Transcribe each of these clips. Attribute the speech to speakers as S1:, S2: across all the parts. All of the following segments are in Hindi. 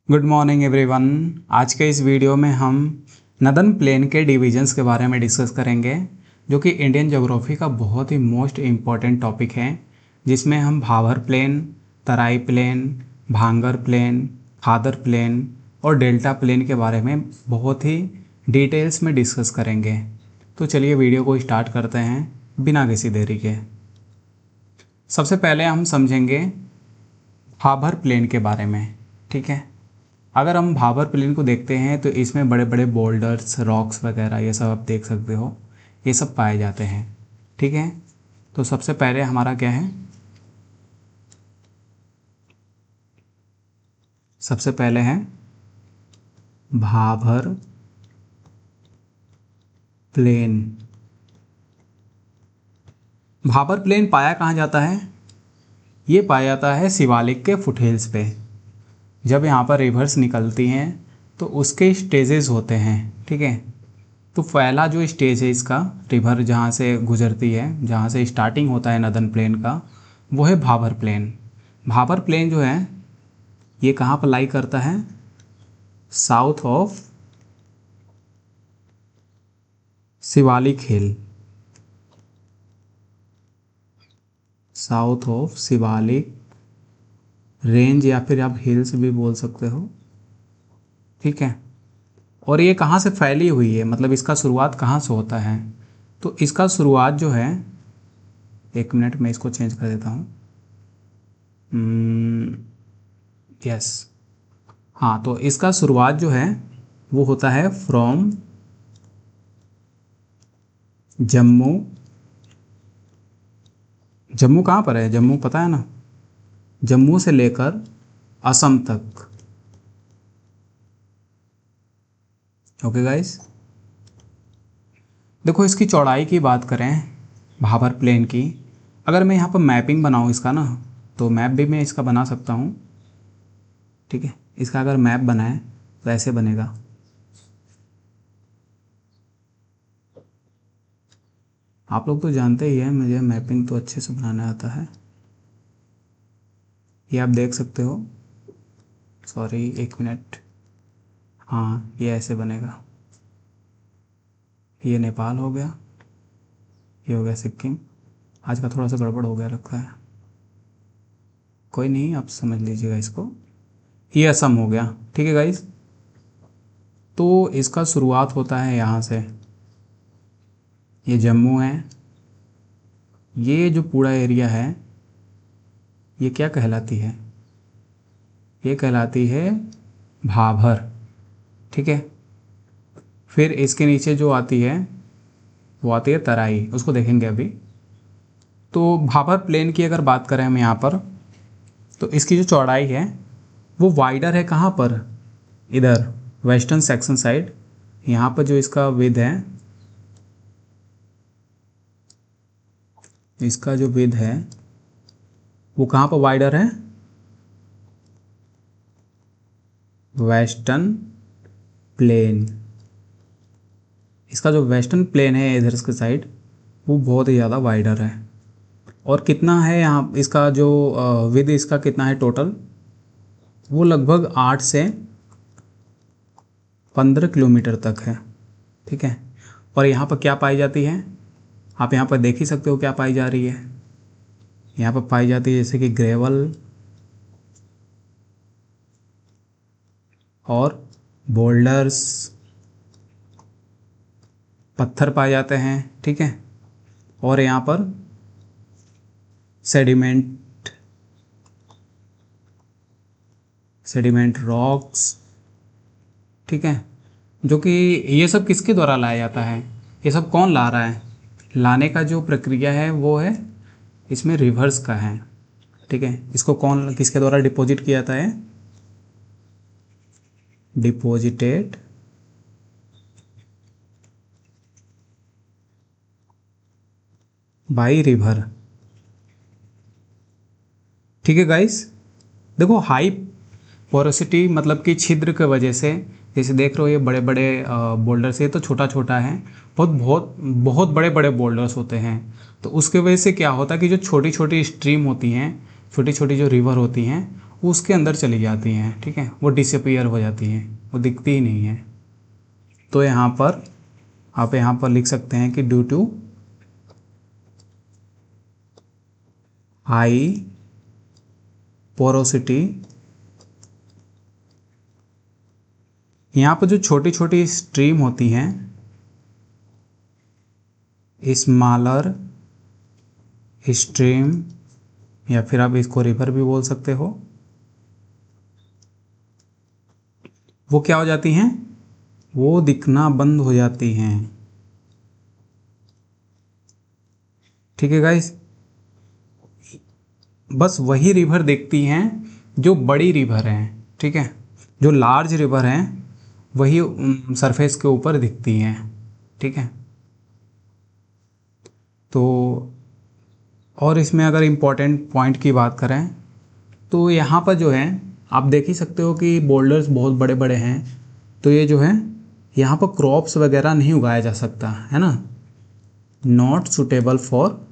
S1: Good morning everyone. आज के इस वीडियो में हम नदन प्लेन के डिविजन्स के बारे में डिस्कस करेंगे, जो कि इंडियन ज्योग्राफी का बहुत ही मोस्ट इम्पॉर्टेंट टॉपिक है, जिसमें हम भाबर प्लेन, तराई प्लेन, भांगर प्लेन, खादर प्लेन और डेल्टा प्लेन के बारे में बहुत ही डिटेल्स में डिस्कस करेंगे। तो चलिए वीडियो को स्टार्ट करते हैं बिना किसी देरी के। सबसे पहले हम समझेंगे भाबर प्लेन के बारे में। ठीक है, अगर हम भाबर प्लेन को देखते हैं तो इसमें बड़े बड़े बोल्डर्स, रॉक्स वगैरह ये सब आप देख सकते हो, ये सब पाए जाते हैं। ठीक है, तो सबसे पहले हमारा क्या है, सबसे पहले है भाबर प्लेन। भाबर प्लेन पाया कहाँ जाता है? ये पाया जाता है शिवालिक के फुटहिल्स पे। जब यहाँ पर रिवर्स निकलती हैं तो उसके स्टेजेस होते हैं। ठीक है, तो पहला जो स्टेज है इसका, रिवर जहाँ से गुजरती है, जहाँ से स्टार्टिंग होता है नदन प्लेन का, वो है भाबर प्लेन। भाबर प्लेन जो है ये कहाँ पर लाई करता है? South of Shivalik hill, south of Shivalik range, या फिर आप हिल्स भी बोल सकते हो। ठीक है, और ये कहाँ से फैली हुई है, मतलब इसका शुरुआत कहाँ से होता है? तो इसका शुरुआत जो है, एक मिनट में इसको चेंज कर देता हूँ। यस, हाँ, तो इसका शुरुआत जो है वो होता है फ्रॉम जम्मू। जम्मू कहाँ पर है? जम्मू पता है ना, जम्मू से लेकर असम तक। ओके गाइस, देखो इसकी चौड़ाई की बात करें भाबर प्लेन की, अगर मैं यहाँ पर मैपिंग बनाऊँ इसका ना, तो मैप भी मैं इसका बना सकता हूँ। ठीक है, इसका अगर मैप बनाए तो ऐसे बनेगा। आप लोग तो जानते ही हैं मुझे मैपिंग तो अच्छे से बनाना आता है। ये आप देख सकते हो, सॉरी एक मिनट, हाँ ये ऐसे बनेगा। ये नेपाल हो गया, ये हो गया सिक्किम। आज का थोड़ा सा गड़बड़ हो गया लगता है, कोई नहीं, आप समझ लीजिएगा इसको। ये असम हो गया। ठीक है गाइस, तो इसका शुरुआत होता है यहाँ से, ये जम्मू है। ये जो पूरा एरिया है ये क्या कहलाती है? ये कहलाती है भाबर। ठीक है, फिर इसके नीचे जो आती है वो आती है तराई, उसको देखेंगे अभी। तो भाबर प्लेन की अगर बात करें हम यहाँ पर, तो इसकी जो चौड़ाई है वो वाइडर है कहाँ पर? इधर वेस्टर्न सेक्शन साइड। यहाँ पर जो इसका विड्थ है, इसका जो विड्थ है वो कहाँ पर वाइडर है? Western plain. इसका जो वेस्टर्न प्लेन है इधर के साइड, वो बहुत ही ज़्यादा वाइडर है। और कितना है यहाँ इसका जो विड्थ, इसका कितना है टोटल? वो लगभग 8 से 15 किलोमीटर तक है। ठीक है, और यहाँ पर क्या पाई जाती है? आप यहाँ पर देख ही सकते हो क्या पाई जा रही है। यहाँ पर पाई जाती है जैसे कि ग्रेवल और बोल्डर्स, पत्थर पाए जाते हैं। ठीक है, और यहाँ पर सेडिमेंट रॉक्स। ठीक है, जो कि ये सब किसके द्वारा लाया जाता है? ये सब कौन ला रहा है? लाने का जो प्रक्रिया है वो है इसमें रिवर्स का है। ठीक है, इसको कौन, किसके द्वारा डिपॉजिट किया जाता है? Deposited by river. ठीक है गाइस, देखो हाई पोरोसिटी मतलब कि छिद्र की वजह से, जैसे देख रहे हो ये बड़े बड़े बोल्डर्स, ये तो छोटा छोटा है, बहुत बहुत बहुत बड़े बड़े बोल्डर्स होते हैं। तो उसके वजह से क्या होता है कि जो छोटी छोटी स्ट्रीम होती हैं, छोटी छोटी जो रिवर होती हैं, वो उसके अंदर चली जाती हैं, ठीक है, वो डिसअपीयर हो जाती हैं, वो दिखती ही नहीं है। तो यहाँ पर आप यहाँ पर लिख सकते हैं कि ड्यू टू हाई पोरोसिटी, यहाँ पर जो छोटी छोटी स्ट्रीम होती हैं, स्मॉलर स्ट्रीम, या फिर आप इसको रिवर भी बोल सकते हो, वो क्या हो जाती हैं, वो दिखना बंद हो जाती हैं। ठीक है गाइस, बस वही रिवर दिखती हैं जो बड़ी रिवर हैं, ठीक है, जो लार्ज रिवर हैं वही सरफेस के ऊपर दिखती हैं, ठीक है। तो और इसमें अगर इम्पोर्टेंट पॉइंट की बात करें तो यहाँ पर जो है आप देख ही सकते हो कि बोल्डर्स बहुत बड़े बड़े हैं, तो ये जो है यहाँ पर क्रॉप्स वगैरह नहीं उगाया जा सकता है ना, नॉट सुटेबल फॉर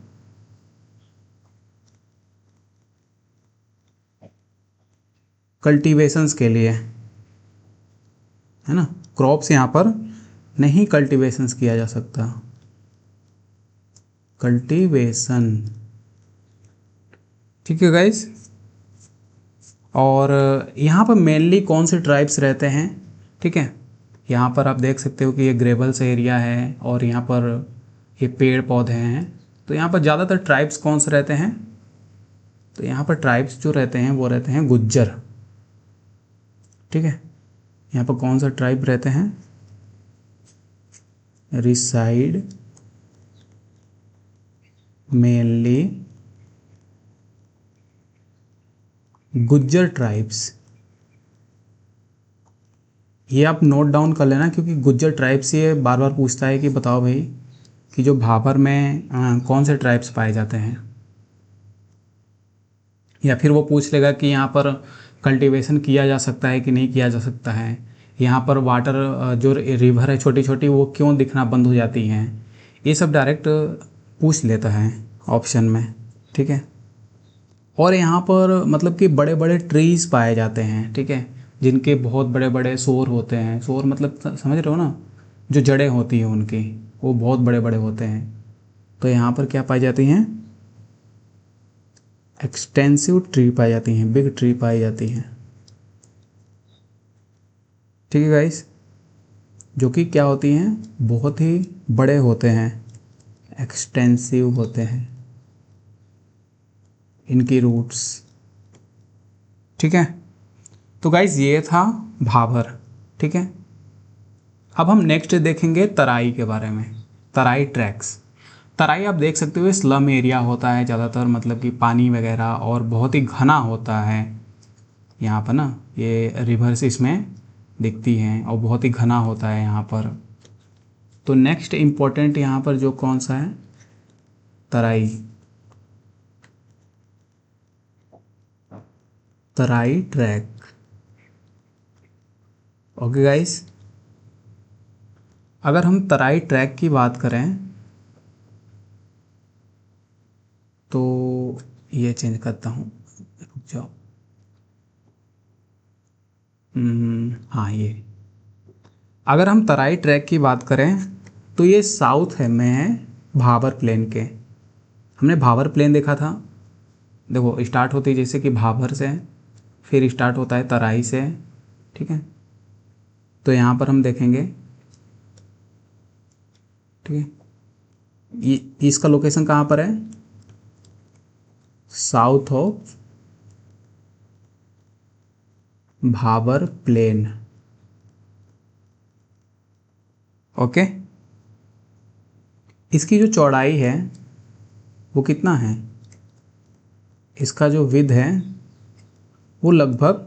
S1: कल्टीवेशंस के लिए, है ना, क्रॉप्स यहाँ पर नहीं कल्टीवेशंस किया जा सकता, कल्टीवेशन, ठीक है गाइस। और यहाँ पर मेनली कौन से ट्राइब्स रहते हैं, ठीक है, यहाँ पर आप देख सकते हो कि ये ग्रेवल्स एरिया है और यहाँ पर ये पेड़ पौधे हैं, तो यहाँ पर ज़्यादातर ट्राइब्स कौन से रहते हैं, तो यहाँ पर ट्राइब्स जो रहते हैं वो रहते हैं गुज्जर, ठीक है। यहाँ पर कौन सा ट्राइब रहते हैं, रिसाइड मेनली गुज्जर ट्राइब्स, ये आप नोट डाउन कर लेना, क्योंकि गुज्जर ट्राइब्स ये बार बार पूछता है कि बताओ भाई कि जो भाबर में कौन से ट्राइब्स पाए जाते हैं, या फिर वो पूछ लेगा कि यहाँ पर कल्टीवेशन किया जा सकता है कि नहीं किया जा सकता है, यहाँ पर वाटर जो रिवर है छोटी छोटी वो क्यों दिखना बंद हो जाती हैं, ये सब डायरेक्ट पूछ लेता है ऑप्शन में, ठीक है। और यहाँ पर मतलब कि बड़े बड़े ट्रीज़ पाए जाते हैं, ठीक है, जिनके बहुत बड़े बड़े सोर होते हैं, सोर मतलब समझ रहे हो ना, जो जड़ें होती हैं उनकी वो बहुत बड़े बड़े होते हैं। तो यहाँ पर क्या पाई जाती हैं, एक्सटेंसिव ट्री पाई जाती हैं, बिग ट्री पाई जाती हैं, ठीक है गाइस, जो कि क्या होती हैं, बहुत ही बड़े होते हैं, एक्सटेंसिव होते हैं इनकी रूट्स, ठीक है। तो गाइस ये था भाबर, ठीक है। अब हम नेक्स्ट देखेंगे तराई के बारे में, तराई ट्रैक्स। तराई आप देख सकते हो स्लम एरिया होता है ज़्यादातर, मतलब कि पानी वगैरह और बहुत ही घना होता है यहाँ पर ना, ये रिवर्स इसमें दिखती हैं और बहुत ही घना होता है यहाँ पर। तो नेक्स्ट इम्पोर्टेंट यहाँ पर जो कौन सा है, तराई, तराई ट्रैक, ओके गाइस। अगर हम तराई ट्रैक की बात करें तो ये चेंज करता हूँ, रुक जाओ, हाँ ये, अगर हम तराई ट्रैक की बात करें तो ये साउथ है में है भाबर प्लेन के। हमने भाबर प्लेन देखा था, देखो स्टार्ट होती है जैसे कि भाबर से, फिर स्टार्ट होता है तराई से, ठीक है। तो यहाँ पर हम देखेंगे, ठीक है, ये इसका लोकेशन कहाँ पर है, south of Bhabar plain, okay. इसकी जो चौड़ाई है वो कितना है, इसका जो विड्थ है वो लगभग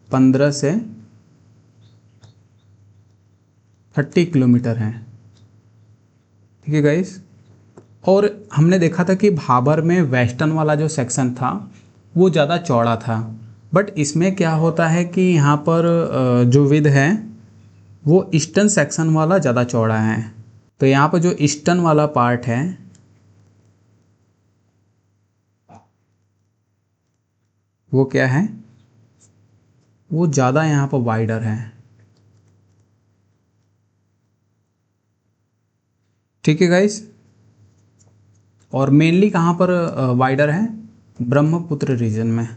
S1: 15 से 30 किलोमीटर है, ठीक है गाइस। और हमने देखा था कि भाबर में वेस्टर्न वाला जो सेक्शन था वो ज़्यादा चौड़ा था, बट इसमें क्या होता है कि यहाँ पर जो विड्थ है वो ईस्टर्न सेक्शन वाला ज़्यादा चौड़ा है। तो यहाँ पर जो ईस्टर्न वाला पार्ट है वो क्या है, वो ज़्यादा यहाँ पर वाइडर है। ठीक है गाइस, और मेनली कहाँ पर वाइडर है, ब्रह्मपुत्र रीजन में।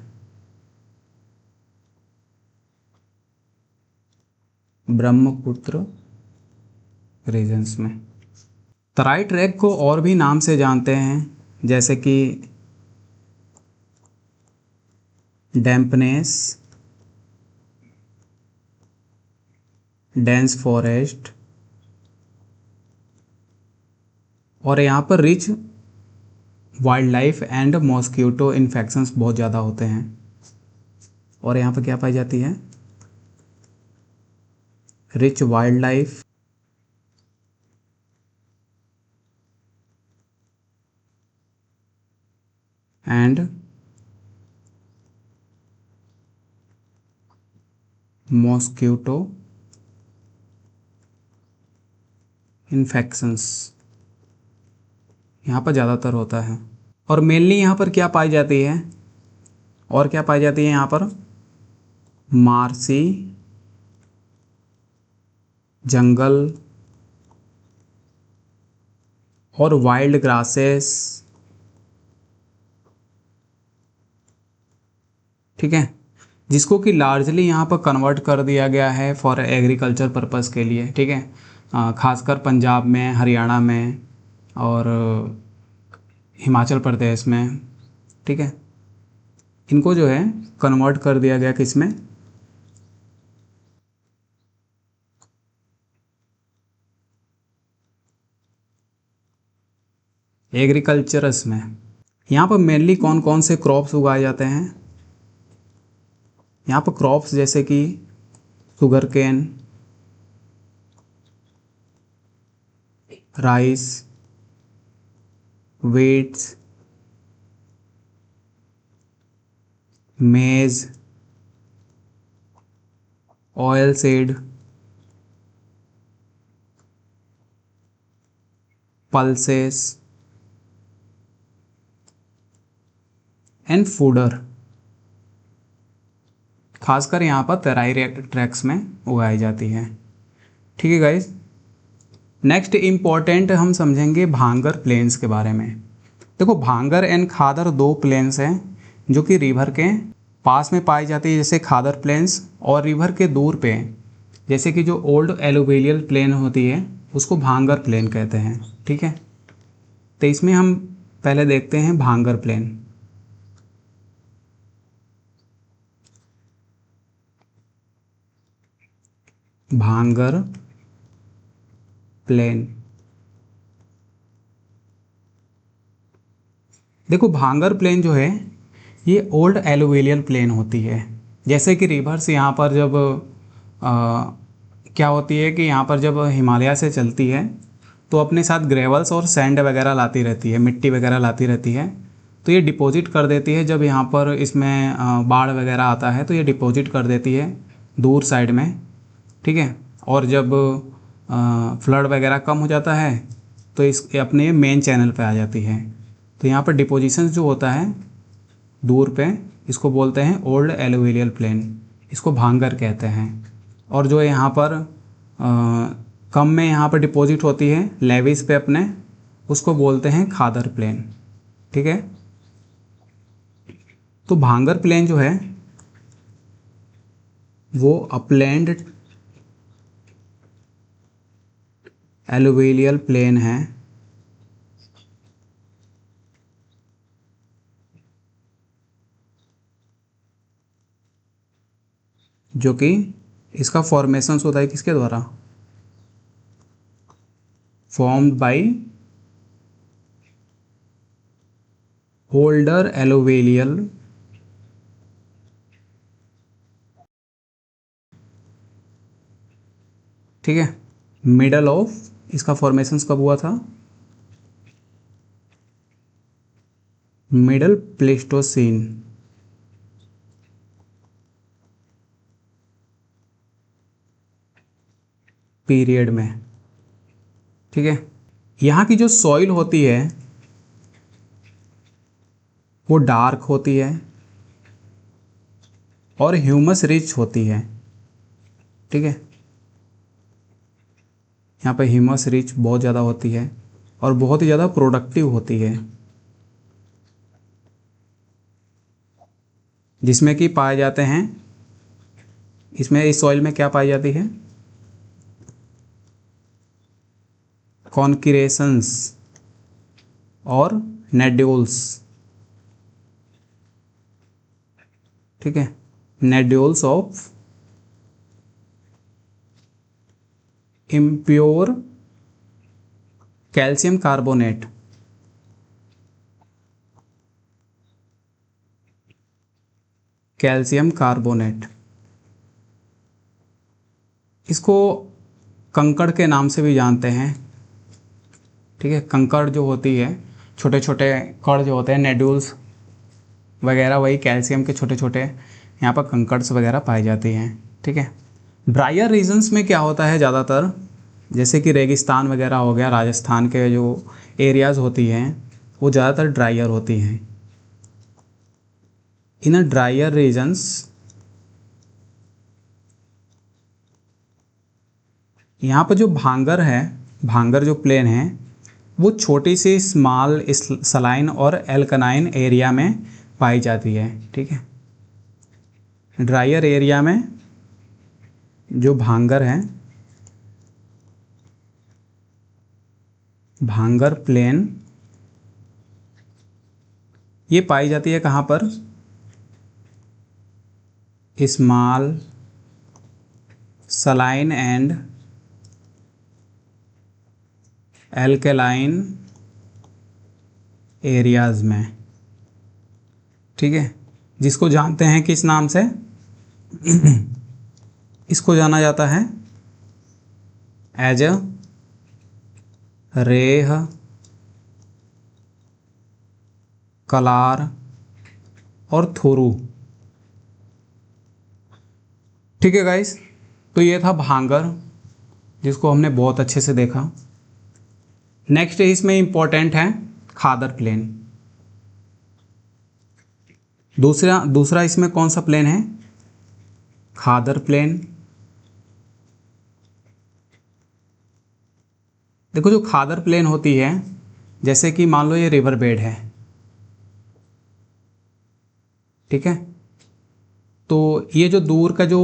S1: ब्रह्मपुत्र रीजन्स में। तराई ट्रैक को और भी नाम से जानते हैं, जैसे कि डैम्पनेस, डेंस फॉरेस्ट, और यहाँ पर rich wild life and mosquito infections बहुत ज़्यादा होते हैं। और यहाँ पर क्या पाई जाती है, rich wild life and mosquito infections यहाँ पर ज़्यादातर होता है। और मेनली यहाँ पर क्या पाई जाती है, और क्या पाई जाती है यहाँ पर, मार्सी जंगल और वाइल्ड ग्रासेस। ठीक है, जिसको कि लार्जली यहाँ पर कन्वर्ट कर दिया गया है फॉर एग्रीकल्चर पर्पस के लिए। ठीक है, खासकर पंजाब में, हरियाणा में और हिमाचल प्रदेश में। ठीक है, इनको जो है कन्वर्ट कर दिया गया किसमें, एग्रीकल्चरस में। यहाँ पर मेनली कौन कौन से क्रॉप्स उगाए जाते हैं, यहाँ पर क्रॉप्स जैसे कि शुगर केन, राइस, वीट्स, मेज, oil seed, pulses and fodder, खासकर यहाँ पर तराई ट्रैक्स में उगाई जाती है। ठीक है गाइस, नेक्स्ट इम्पॉर्टेंट हम समझेंगे भांगर प्लेन्स के बारे में। देखो, भांगर एंड खादर दो प्लेन्स हैं जो कि रिवर के पास में पाई जाती है, जैसे खादर प्लेन्स, और रिवर के दूर पे जैसे कि जो ओल्ड एलुवियल प्लेन होती है उसको भांगर प्लेन कहते हैं। ठीक है, तो इसमें हम पहले देखते हैं भांगर प्लेन। भांगर प्लेन, देखो भांगर प्लेन जो है ये ओल्ड एलुवियल प्लेन होती है। जैसे कि रिवर्स यहाँ पर जब क्या होती है कि यहाँ पर जब हिमालय से चलती है तो अपने साथ ग्रेवल्स और सैंड वगैरह लाती रहती है, मिट्टी वगैरह लाती रहती है, तो ये डिपॉजिट कर देती है। जब यहाँ पर इसमें बाढ़ वगैरह आता है तो ये डिपॉजिट कर देती है दूर साइड में। ठीक है, और जब फ्लड वगैरह कम हो जाता है तो इस अपने मेन चैनल पे आ जाती है। तो यहाँ पर डिपोजिशन जो होता है दूर पे, इसको बोलते हैं ओल्ड एलुवियल प्लेन, इसको भांगर कहते हैं। और जो यहाँ पर कम में यहाँ पर डिपॉजिट होती है लेविस पे अपने, उसको बोलते हैं खादर प्लेन। ठीक है, तो भांगर प्लेन जो है वो अपलैंड एलुवियल प्लेन है जो कि इसका फॉर्मेशन होता है किसके द्वारा, फॉर्म्ड बाय ओल्डर एलुवियल ठीक है, मिडल ऑफ, इसका फॉर्मेशन कब हुआ था, मिडल प्लेस्टोसीन पीरियड में। ठीक है, यहाँ की जो सॉइल होती है वो डार्क होती है और ह्यूमस रिच होती है। ठीक है, यहाँ पे ह्यूमस रिच बहुत ज़्यादा होती है और बहुत ही ज़्यादा प्रोडक्टिव होती है, जिसमें कि पाए जाते हैं, इसमें इस सॉइल में क्या पाई जाती है, कॉन्क्रीशंस और नेड्यूल्स। ठीक है, nodules of impure calcium carbonate. Calcium carbonate, इसको कंकड़ के नाम से भी जानते हैं। ठीक है, कंकड़ जो होती है, छोटे छोटे कण जो होते हैं, नेड्यूल्स वगैरह, वही कैल्शियम के छोटे छोटे यहाँ पर कंकड़स वगैरह पाई जाती हैं। ठीक है, ड्रायर रीजन्स में क्या होता है ज़्यादातर, जैसे कि रेगिस्तान वगैरह हो गया, राजस्थान के जो एरियाज़ होती हैं वो ज़्यादातर ड्रायर होती हैं। इन ड्रायर रीजन्स यहाँ पर जो भांगर है, भांगर जो प्लेन है, वो छोटी सी स्मॉल सलाइन और एल्कनाइन एरिया में पाई जाती है। ठीक है, ड्रायर एरिया में जो भांगर है, भांगर प्लेन, ये पाई जाती है कहाँ पर, small saline and alkaline areas में। ठीक है, जिसको जानते हैं किस नाम से, इसको जाना जाता है एज अ रेह, कलार और थोरू। ठीक है गाइस, तो ये था भांगर, जिसको हमने बहुत अच्छे से देखा। नेक्स्ट इसमें इंपॉर्टेंट है खादर प्लेन। दूसरा इसमें कौन सा प्लेन है, खादर प्लेन। देखो, जो खादर प्लेन होती है, जैसे कि मान लो ये रिवर बेड है। ठीक है, तो ये जो दूर का जो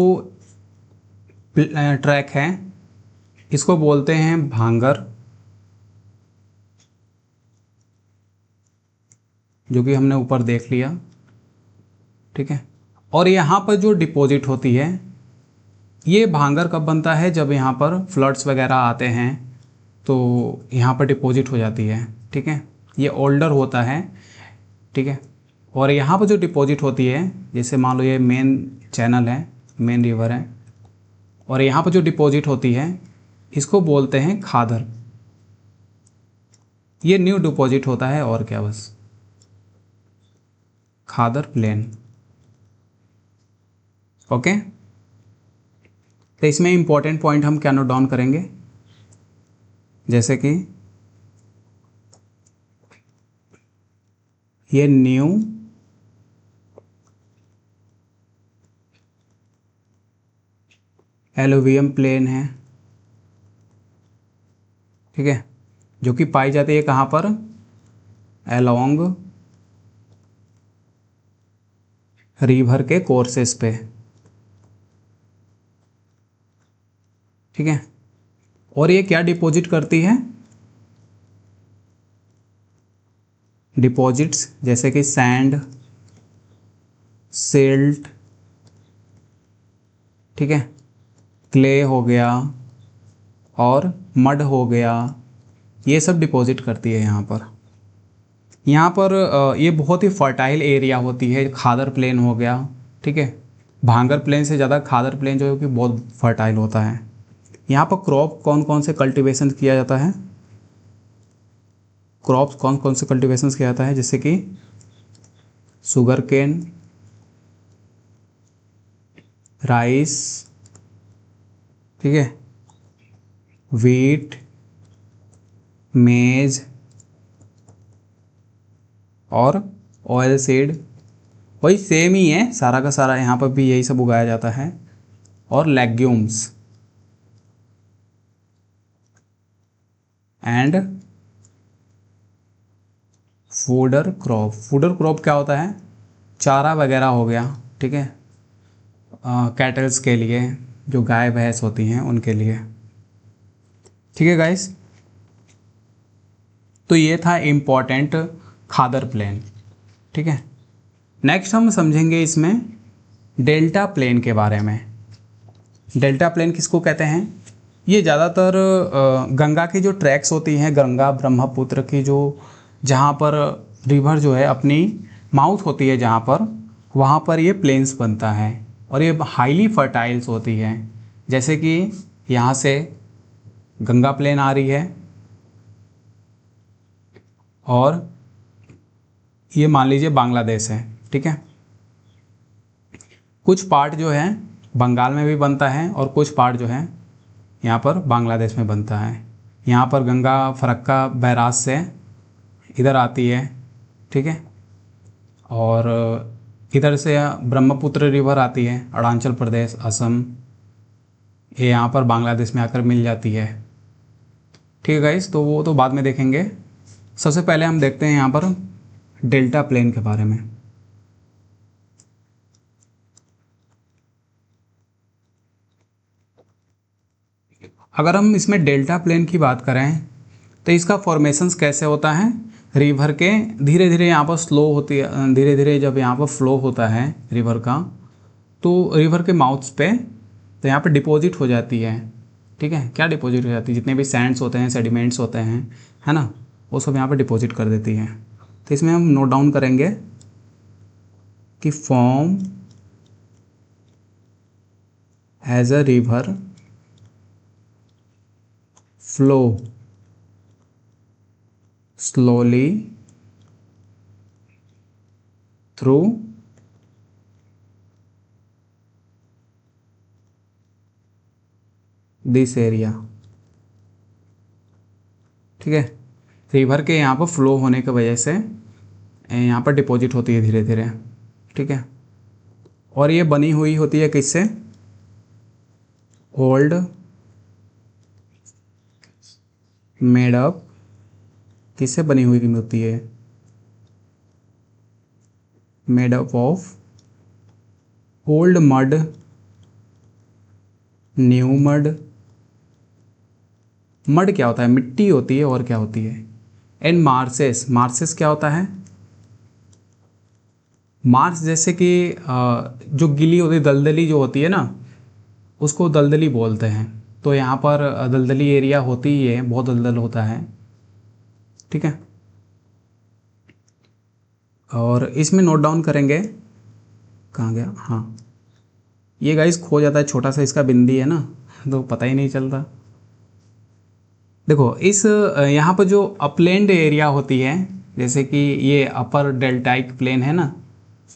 S1: ट्रैक है, इसको बोलते हैं भांगर, जो कि हमने ऊपर देख लिया। ठीक है, और यहाँ पर जो डिपॉजिट होती है, ये भांगर कब बनता है, जब यहाँ पर फ्लड्स वगैरह आते हैं तो यहाँ पर डिपॉजिट हो जाती है। ठीक है, ये ओल्डर होता है। ठीक है, और यहाँ पर जो डिपॉजिट होती है, जैसे मान लो ये मेन चैनल है, मेन रिवर है, और यहाँ पर जो डिपॉजिट होती है, इसको बोलते हैं खादर। ये न्यू डिपॉजिट होता है, और क्या, बस खादर प्लेन। ओके, तो इसमें इंपॉर्टेंट पॉइंट हम क्या नोट डाउन करेंगे, जैसे कि ये न्यू एलुवियम प्लेन है। ठीक है, जो कि पाई जाती है कहाँ पर, अलोंग रिवर के कोर्सेस पे। ठीक है, और ये क्या डिपॉजिट करती है, डिपॉजिट्स जैसे कि सैंड, सिल्ट, ठीक है, क्ले हो गया और मड हो गया, ये सब डिपॉजिट करती है यहाँ पर। यहाँ पर ये बहुत ही फर्टाइल एरिया होती है, खादर प्लेन हो गया। ठीक है, भांगर प्लेन से ज़्यादा खादर प्लेन जो है कि बहुत फर्टाइल होता है। यहाँ पर क्रॉप कौन कौन से कल्टीवेशन किया जाता है, क्रॉप्स कौन कौन से कल्टीवेशन किया जाता है, जैसे कि शुगर केन, राइस, ठीक है, वीट, मेज और ऑयल सीड, वही सेम ही है सारा का सारा, यहाँ पर भी यही सब उगाया जाता है। और legumes and fodder crop. Fodder crop क्या होता है? चारा वगैरह हो गया, ठीक है, कैटल्स के लिए, जो गाय भैंस होती हैं उनके लिए। ठीक है गाइस, तो ये था इम्पोर्टेंट खादर प्लेन। ठीक है, नेक्स्ट हम समझेंगे इसमें डेल्टा प्लेन के बारे में। डेल्टा प्लेन किसको कहते हैं? ये ज़्यादातर गंगा की जो ट्रैक्स होती हैं, गंगा ब्रह्मपुत्र की जो, जहाँ पर रिवर जो है अपनी माउथ होती है जहाँ पर, वहाँ पर ये प्लेन्स बनता है और ये हाईली फर्टाइल्स होती है। जैसे कि यहाँ से गंगा प्लेन आ रही है और ये मान लीजिए बांग्लादेश है, ठीक है। कुछ पार्ट जो है बंगाल में भी बनता है और कुछ पार्ट जो है यहाँ पर बांग्लादेश में बनता है। यहाँ पर गंगा फरक्का बैराज से इधर आती है, ठीक है, और इधर से ब्रह्मपुत्र रिवर आती है अरुणाचल प्रदेश, असम, ये यहाँ पर बांग्लादेश में आकर मिल जाती है। ठीक है गाइस, तो वो तो बाद में देखेंगे। सबसे पहले हम देखते हैं यहाँ पर डेल्टा प्लेन के बारे में। अगर हम इसमें डेल्टा प्लेन की बात करें तो इसका फॉर्मेशंस कैसे होता है? रिवर के धीरे धीरे यहाँ पर स्लो होती है, धीरे धीरे जब यहाँ पर फ्लो होता है रिवर का, तो रिवर के माउथ्स पे तो यहाँ पे डिपॉजिट हो जाती है। ठीक है, क्या डिपॉजिट हो जाती है? जितने भी सैंड्स होते हैं, सेडिमेंट्स होते हैं, है ना, वो सब यहाँ पे डिपॉजिट कर देती है। तो इसमें हम नोट डाउन करेंगे कि form as a river flow slowly through this area। ठीक है, रिवर के यहाँ पर फ्लो होने की वजह से यहाँ पर डिपॉजिट होती है धीरे धीरे। ठीक है, और ये बनी हुई होती है किससे? ओल्ड मेड अप, किससे बनी हुई होती है? Made up of old mud, new mud. Mud क्या होता है? मिट्टी होती है, और क्या होती है? And marshes. मार्सेस क्या होता है? मार्स जैसे कि जो गीली होती है, दलदली जो होती है ना, उसको दलदली बोलते हैं। तो यहाँ पर दलदली एरिया होती ही है, बहुत दलदल होता है। ठीक है, और इसमें नोट डाउन करेंगे, कहाँ गया, हाँ, ये गाइस खो जाता है, छोटा सा इसका बिंदी है ना, तो पता ही नहीं चलता। देखो इस यहाँ पर जो अपलैंड एरिया होती है, जैसे कि ये अपर डेल्टाइक प्लेन है ना,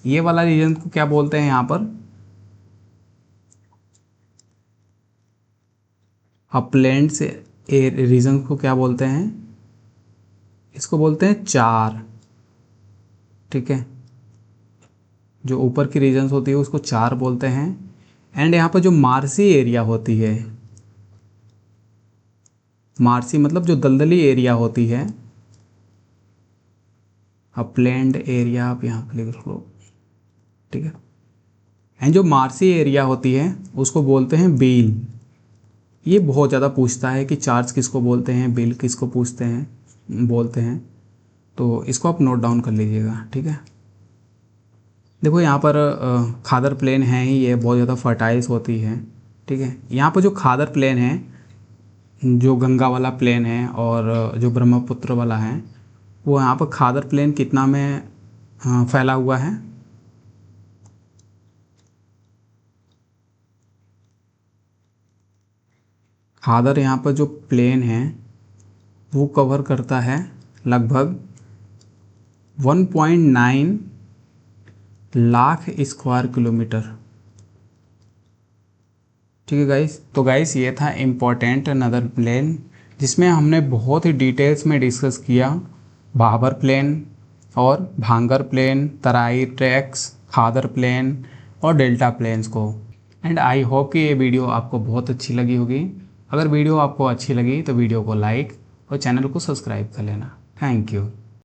S1: ये वाला रीजन को क्या बोलते हैं? यहाँ पर अपलैंड से रीजन को क्या बोलते हैं? इसको बोलते हैं चार। ठीक है, जो ऊपर की रीजन्स होती है उसको चार बोलते हैं। एंड यहाँ पर जो मार्सी एरिया होती है, मार्सी मतलब जो दलदली एरिया होती है, अपलैंड एरिया आप यहाँ पर लिख लो। ठीक है, एंड जो मार्सी एरिया होती है उसको बोलते हैं बील। ये बहुत ज़्यादा पूछता है कि चार्ज किसको बोलते हैं, बिल किसको पूछते हैं, बोलते हैं, तो इसको आप नोट डाउन कर लीजिएगा। ठीक है, देखो यहाँ पर खादर प्लेन है ही, ये बहुत ज़्यादा फर्टाइल्स होती है। ठीक है, यहाँ पर जो खादर प्लेन है, जो गंगा वाला प्लेन है और जो ब्रह्मपुत्र वाला है, वो यहाँ पर खादर प्लेन कितना में फैला हुआ है? खादर यहाँ पर जो प्लेन है वो कवर करता है लगभग 1.9 लाख स्क्वायर किलोमीटर। ठीक है गाइस, तो गाइस ये था इम्पोर्टेंट नदर प्लेन, जिसमें हमने बहुत ही डिटेल्स में डिस्कस किया भाबर प्लेन और भांगर प्लेन, तराई ट्रैक्स खादर प्लेन और डेल्टा प्लेन्स को। एंड आई होप कि ये वीडियो आपको बहुत अच्छी लगी होगी। अगर वीडियो आपको अच्छी लगी तो वीडियो को लाइक और चैनल को सब्सक्राइब कर लेना। Thank you.